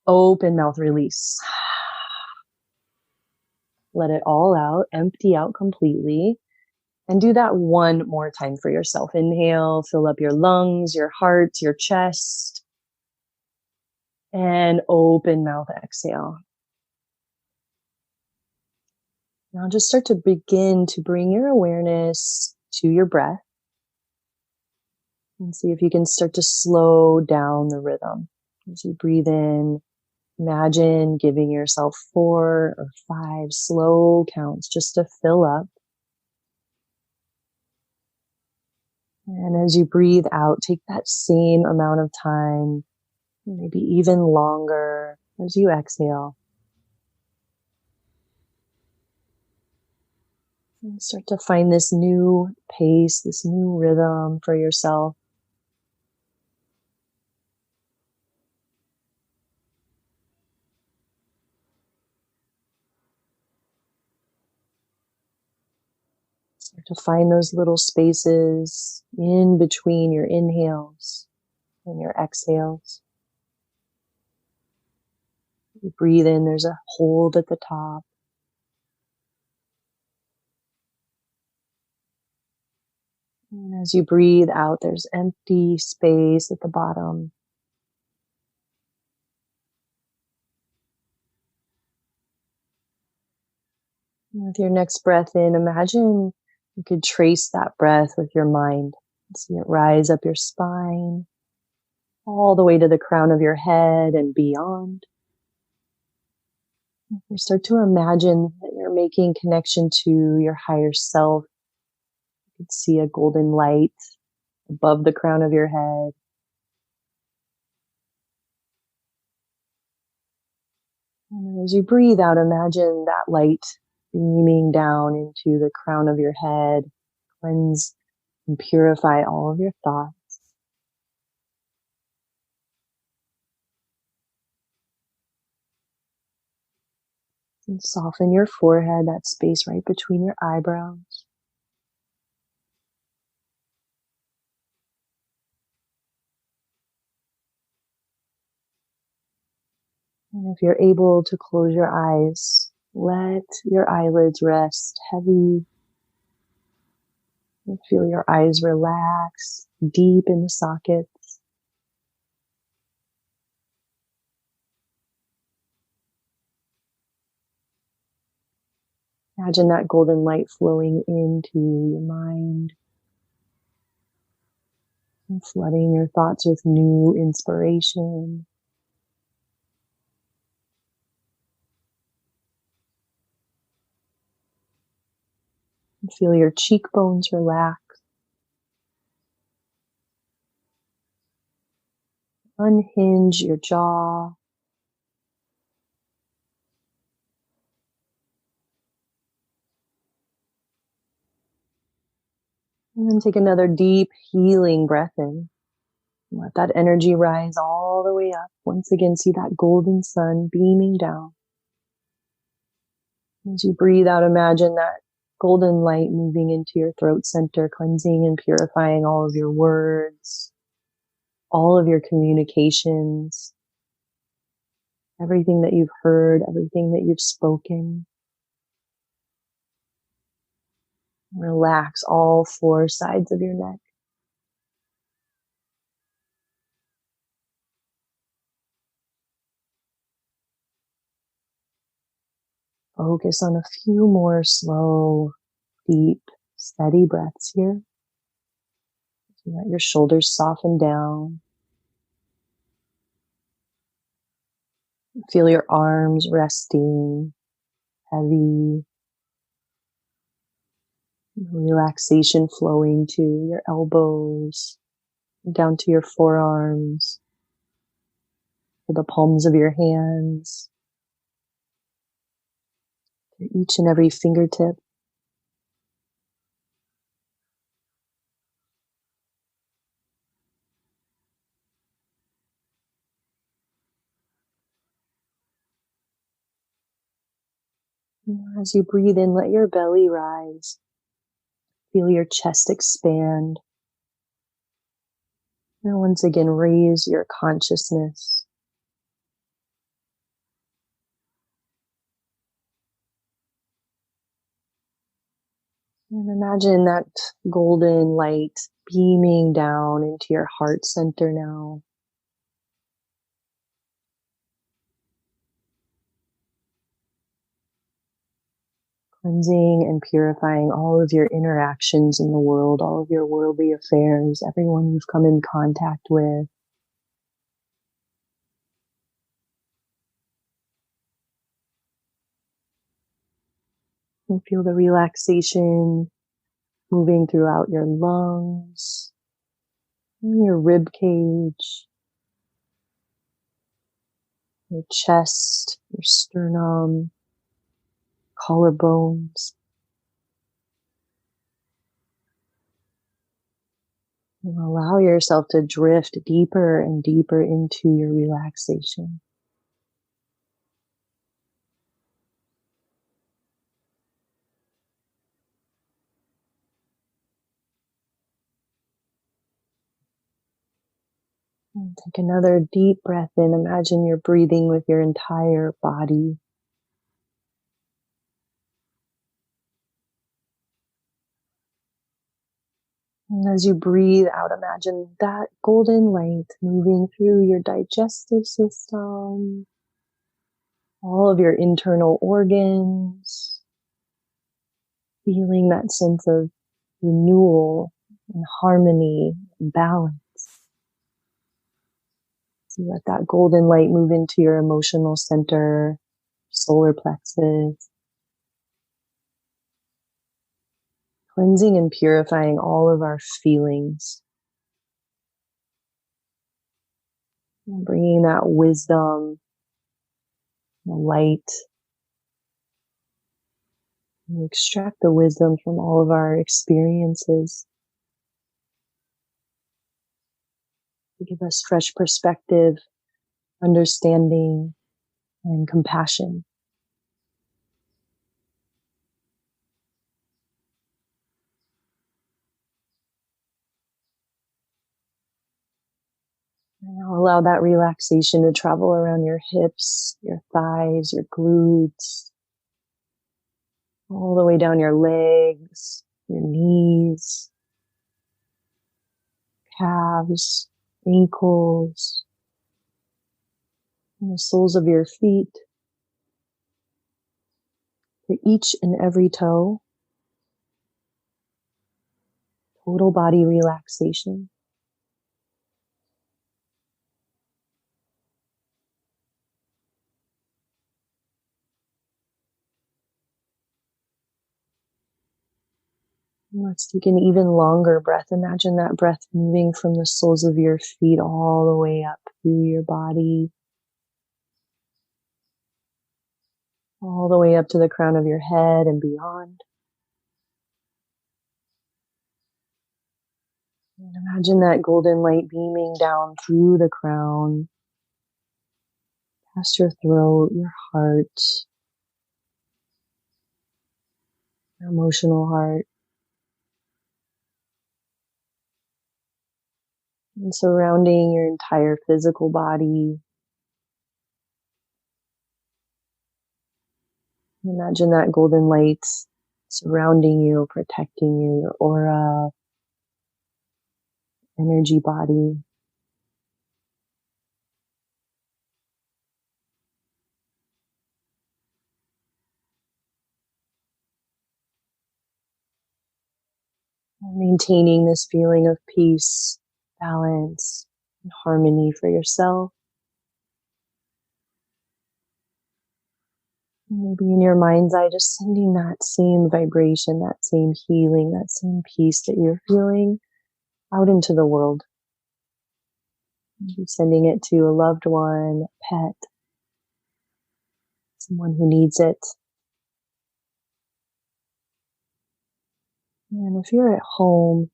Open mouth, release. Let it all out, empty out completely. And do that one more time for yourself. Inhale, fill up your lungs, your heart, your chest. And open mouth, exhale. Now just start to begin to bring your awareness to your breath. And see if you can start to slow down the rhythm. As you breathe in, imagine giving yourself 4 or 5 slow counts just to fill up. And as you breathe out, take that same amount of time, maybe even longer, as you exhale. And start to find this new pace, this new rhythm for yourself. Start to find those little spaces in between your inhales and your exhales. You breathe in, there's a hold at the top. And as you breathe out, there's empty space at the bottom. And with your next breath in, imagine you could trace that breath with your mind. See it rise up your spine, all the way to the crown of your head and beyond. You start to imagine that you're making connection to your higher self. You could see a golden light above the crown of your head. And as you breathe out, imagine that light beaming down into the crown of your head, cleanse and purify all of your thoughts. And soften your forehead, that space right between your eyebrows. And if you're able to close your eyes, let your eyelids rest heavy. And feel your eyes relax deep in the sockets. Imagine that golden light flowing into your mind and flooding your thoughts with new inspiration. And feel your cheekbones relax. Unhinge your jaw. And then take another deep healing breath in. Let that energy rise all the way up. Once again, see that golden sun beaming down. As you breathe out, imagine that golden light moving into your throat center, cleansing and purifying all of your words, all of your communications, everything that you've heard, everything that you've spoken. Relax all four sides of your neck. Focus on a few more slow, deep, steady breaths here. So let your shoulders soften down. Feel your arms resting, heavy. Relaxation flowing to your elbows, down to your forearms, to the palms of your hands, to each and every fingertip. As you breathe in, let your belly rise. Feel your chest expand. And once again, raise your consciousness. And imagine that golden light beaming down into your heart center now. Cleansing and purifying all of your interactions in the world, all of your worldly affairs, everyone you've come in contact with. And feel the relaxation moving throughout your lungs, and your rib cage, your chest, your sternum, collarbones. And allow yourself to drift deeper and deeper into your relaxation. And take another deep breath in. Imagine you're breathing with your entire body. And as you breathe out, imagine that golden light moving through your digestive system, all of your internal organs, feeling that sense of renewal and harmony and balance. So let that golden light move into your emotional center, solar plexus, cleansing and purifying all of our feelings, and bringing that wisdom, the light. We extract the wisdom from all of our experiences. to give us fresh perspective, understanding, and compassion. And now allow that relaxation to travel around your hips, your thighs, your glutes, all the way down your legs, your knees, calves, ankles, and the soles of your feet, to each and every toe. Total body relaxation. And let's take an even longer breath. Imagine that breath moving from the soles of your feet all the way up through your body, all the way up to the crown of your head and beyond. And imagine that golden light beaming down through the crown, past your throat, your heart, your emotional heart, and surrounding your entire physical body. Imagine that golden light surrounding you, protecting you, your aura, energy body. Maintaining this feeling of peace, balance, and harmony for yourself. Maybe in your mind's eye, just sending that same vibration, that same healing, that same peace that you're feeling out into the world. Maybe sending it to a loved one, a pet, someone who needs it. And if you're at home,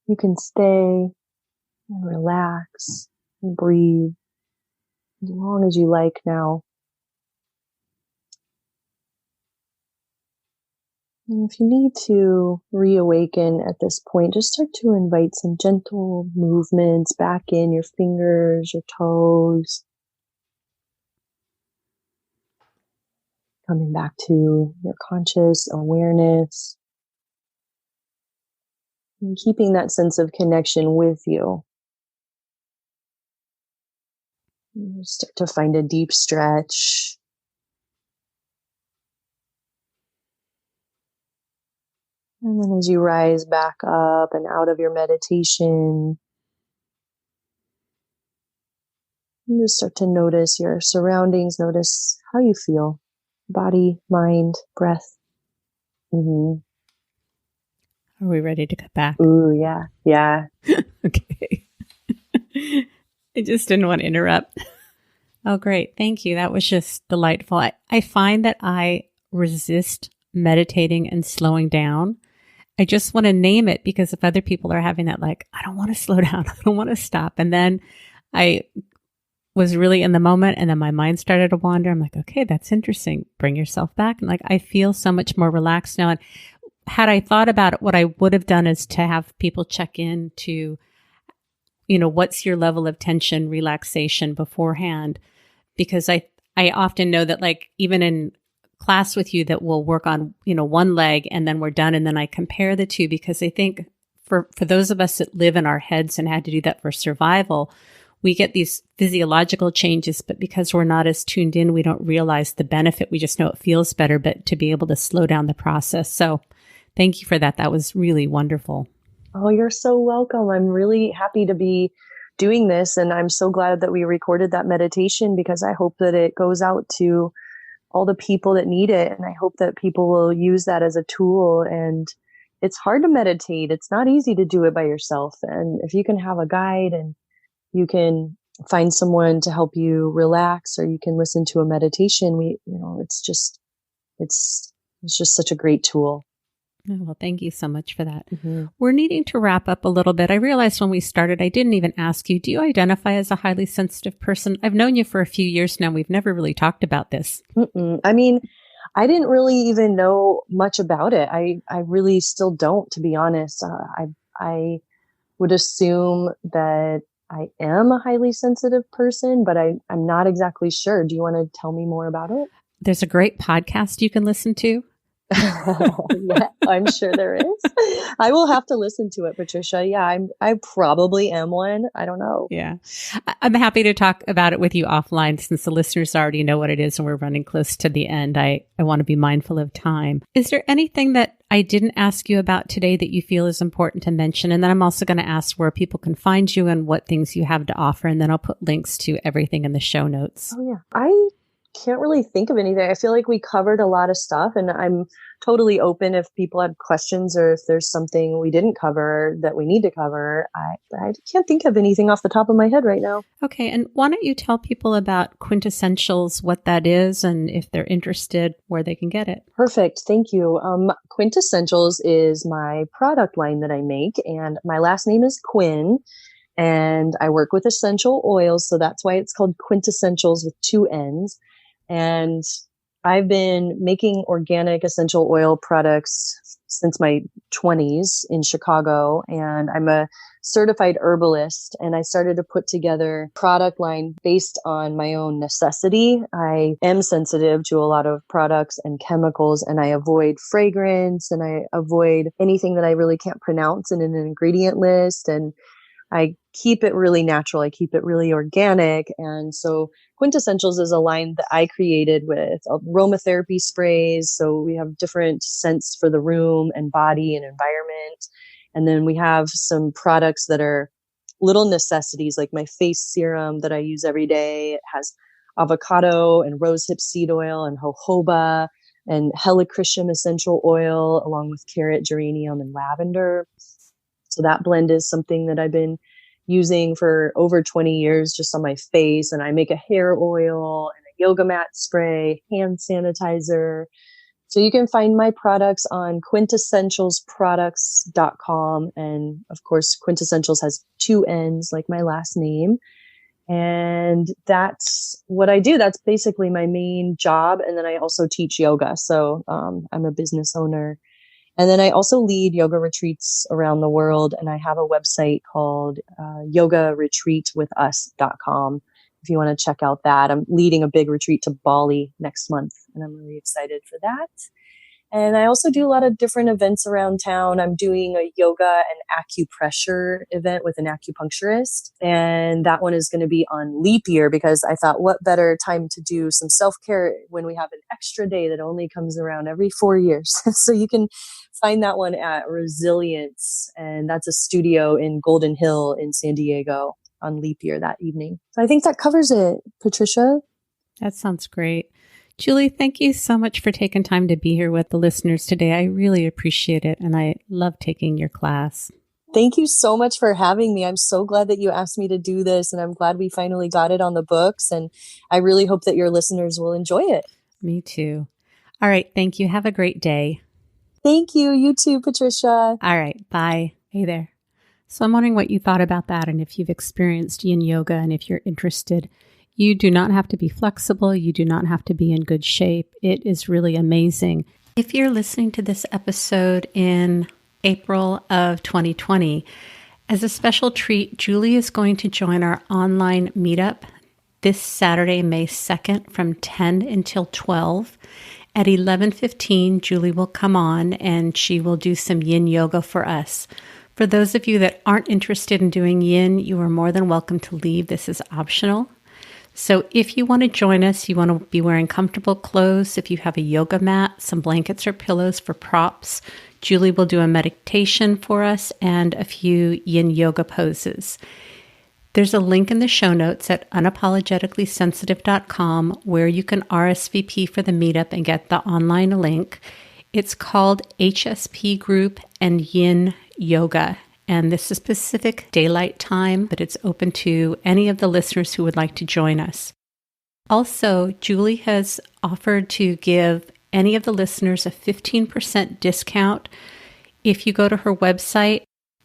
you can stay and relax and breathe as long as you like now. And if you need to reawaken at this point, just start to invite some gentle movements back in your fingers, your toes, coming back to your conscious awareness, and keeping that sense of connection with you. You start to find a deep stretch. And then as you rise back up and out of your meditation, you just start to notice your surroundings, notice how you feel, body, mind, breath. Mm-hmm. Are we ready to cut back? Ooh, yeah. Yeah. Okay. I just didn't want to interrupt. Oh, great. Thank you. That was just delightful. I find that I resist meditating and slowing down. I just want to name it because if other people are having that, like, I don't want to slow down. I don't want to stop. And then I was really in the moment and then my mind started to wander. I'm like, okay, that's interesting. Bring yourself back. And like, I feel so much more relaxed now. And had I thought about it, what I would have done is to have people check in to, what's your level of tension, relaxation beforehand? Because I often know that like even in class with you that we'll work on, one leg and then we're done. And then I compare the two because I think for those of us that live in our heads and had to do that for survival, we get these physiological changes, but because we're not as tuned in, we don't realize the benefit. We just know it feels better, but to be able to slow down the process. So thank you for that. That was really wonderful. Oh, you're so welcome. I'm really happy to be doing this. And I'm so glad that we recorded that meditation because I hope that it goes out to all the people that need it. And I hope that people will use that as a tool. And it's hard to meditate. It's not easy to do it by yourself. And if you can have a guide and you can find someone to help you relax, or you can listen to a meditation, it's just such a great tool. Oh, well, thank you so much for that. Mm-hmm. We're needing to wrap up a little bit. I realized when we started, I didn't even ask you, do you identify as a highly sensitive person? I've known you for a few years now. We've never really talked about this. I mean, I didn't really even know much about it. I really still don't, to be honest. I would assume that I am a highly sensitive person, but I'm not exactly sure. Do you want to tell me more about it? There's a great podcast you can listen to. Yeah, I'm sure there is. I will have to listen to it, Patricia. Yeah, I probably am one. I don't know. Yeah. I'm happy to talk about it with you offline since the listeners already know what it is and we're running close to the end. I want to be mindful of time. Is there anything that I didn't ask you about today that you feel is important to mention? And then I'm also going to ask where people can find you and what things you have to offer. And then I'll put links to everything in the show notes. Oh, yeah. I can't really think of anything. I feel like we covered a lot of stuff, and I'm totally open if people have questions or if there's something we didn't cover that we need to cover. I can't think of anything off the top of my head right now. Okay. And why don't you tell people about Quintessentials, what that is, and if they're interested, where they can get it? Perfect. Thank you. Quintessentials is my product line that I make, and my last name is Quinn. And I work with essential oils, so that's why it's called Quintessentials with 2 N's. And I've been making organic essential oil products since my 20s in Chicago, and I'm a certified herbalist, and I started to put together a product line based on my own necessity. I am sensitive to a lot of products and chemicals, and I avoid fragrance, and I avoid anything that I really can't pronounce in an ingredient list, and I keep it really natural. I keep it really organic. And so Quintessentials is a line that I created with aromatherapy sprays. So we have different scents for the room and body and environment. And then we have some products that are little necessities, like my face serum that I use every day. It has avocado and rosehip seed oil and jojoba and helichrysum essential oil, along with carrot, geranium, and lavender. So that blend is something that I've been using for over 20 years just on my face. And I make a hair oil and a yoga mat spray, hand sanitizer. So you can find my products on quintessentialsproducts.com. And of course, Quintessentials has 2 N's like my last name. And that's what I do. That's basically my main job. And then I also teach yoga. So I'm a business owner. And then I also lead yoga retreats around the world. And I have a website called yogaretreatwithus.com. If you want to check out that. I'm leading a big retreat to Bali next month, and I'm really excited for that. And I also do a lot of different events around town. I'm doing a yoga and acupressure event with an acupuncturist. And that one is going to be on leap year, because I thought, what better time to do some self-care when we have an extra day that only comes around every 4 years. So you can find that one at Resilience. And that's a studio in Golden Hill in San Diego on leap year that evening. So I think that covers it, Patricia. That sounds great. Julie, thank you so much for taking time to be here with the listeners today. I really appreciate it, and I love taking your class. Thank you so much for having me. I'm so glad that you asked me to do this, and I'm glad we finally got it on the books, and I really hope that your listeners will enjoy it. Me too. All right. Thank you. Have a great day. Thank you. You too, Patricia. All right. Bye. Hey there. So I'm wondering what you thought about that and if you've experienced yin yoga and if you're interested. You do not have to be flexible. You do not have to be in good shape. It is really amazing. If you're listening to this episode in April of 2020, as a special treat, Julie is going to join our online meetup this Saturday, May 2nd from 10 until 12. At 11:15, Julie will come on and she will do some yin yoga for us. For those of you that aren't interested in doing yin, you are more than welcome to leave. This is optional. So if you want to join us, you want to be wearing comfortable clothes. If you have a yoga mat, some blankets or pillows for props, Julie will do a meditation for us and a few yin yoga poses. There's a link in the show notes at unapologeticallysensitive.com where you can RSVP for the meetup and get the online link. It's called HSP Group and Yin Yoga. And this is Pacific Daylight Time, but it's open to any of the listeners who would like to join us. Also, Julie has offered to give any of the listeners a 15% discount if you go to her website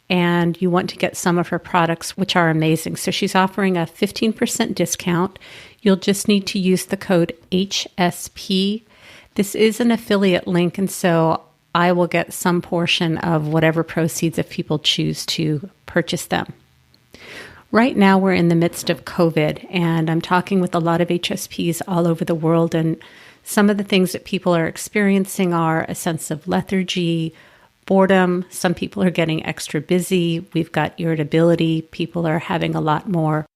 and you want to get some of her products, which are amazing. So she's offering a 15% discount. You'll just need to use the code HSP. This is an affiliate link, and so I will get some portion of whatever proceeds if people choose to purchase them. Right now, we're in the midst of COVID, and I'm talking with a lot of HSPs all over the world, and some of the things that people are experiencing are a sense of lethargy, boredom. Some people are getting extra busy. We've got irritability. People are having a lot more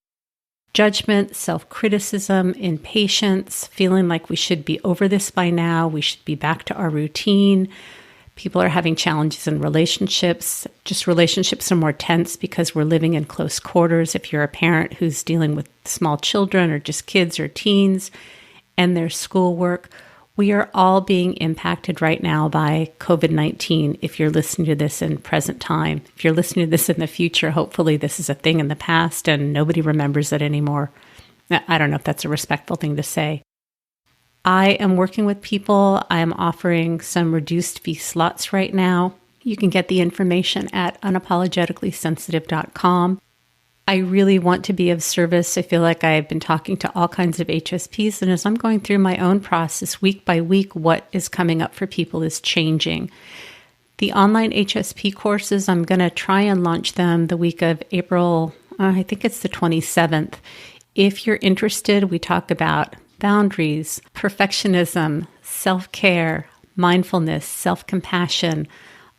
judgment, self-criticism, impatience, feeling like we should be over this by now. We should be back to our routine. People are having challenges in relationships. Just relationships are more tense because we're living in close quarters. If you're a parent who's dealing with small children or just kids or teens and their schoolwork, we are all being impacted right now by COVID-19 if you're listening to this in present time. If you're listening to this in the future, hopefully this is a thing in the past and nobody remembers it anymore. I don't know if that's a respectful thing to say. I am working with people. I am offering some reduced fee slots right now. You can get the information at unapologeticallysensitive.com. I really want to be of service. I feel like I've been talking to all kinds of HSPs, and as I'm going through my own process week by week, what is coming up for people is changing. The online HSP courses, I'm going to try and launch them the week of April, I think it's the 27th. If you're interested, we talk about boundaries, perfectionism, self-care, mindfulness, self-compassion,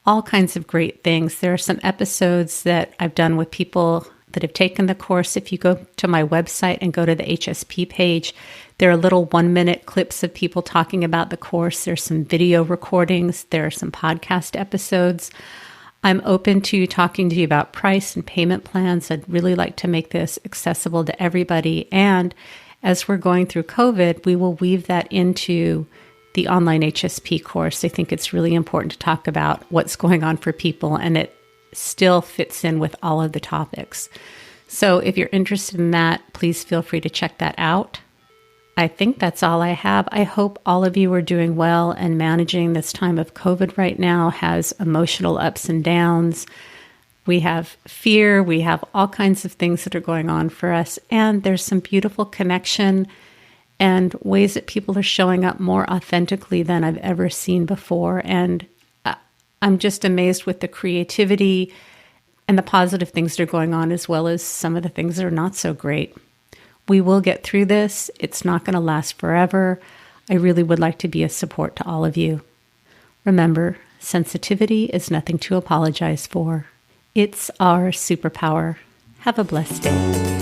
all kinds of great things. There are some episodes that I've done with people that have taken the course. If you go to my website and go to the HSP page, there are little 1-minute clips of people talking about the course. There's some video recordings. There are some podcast episodes. I'm open to talking to you about price and payment plans. I'd really like to make this accessible to everybody. And as we're going through COVID, we will weave that into the online HSP course. I think it's really important to talk about what's going on for people, and it still fits in with all of the topics. So if you're interested in that, please feel free to check that out. I think that's all I have. I hope all of you are doing well and managing this time of COVID right now has emotional ups and downs. We have fear. We have all kinds of things that are going on for us. And there's some beautiful connection and ways that people are showing up more authentically than I've ever seen before. And I'm just amazed with the creativity and the positive things that are going on, as well as some of the things that are not so great. We will get through this. It's not going to last forever. I really would like to be a support to all of you. Remember, sensitivity is nothing to apologize for. It's our superpower. Have a blessed day.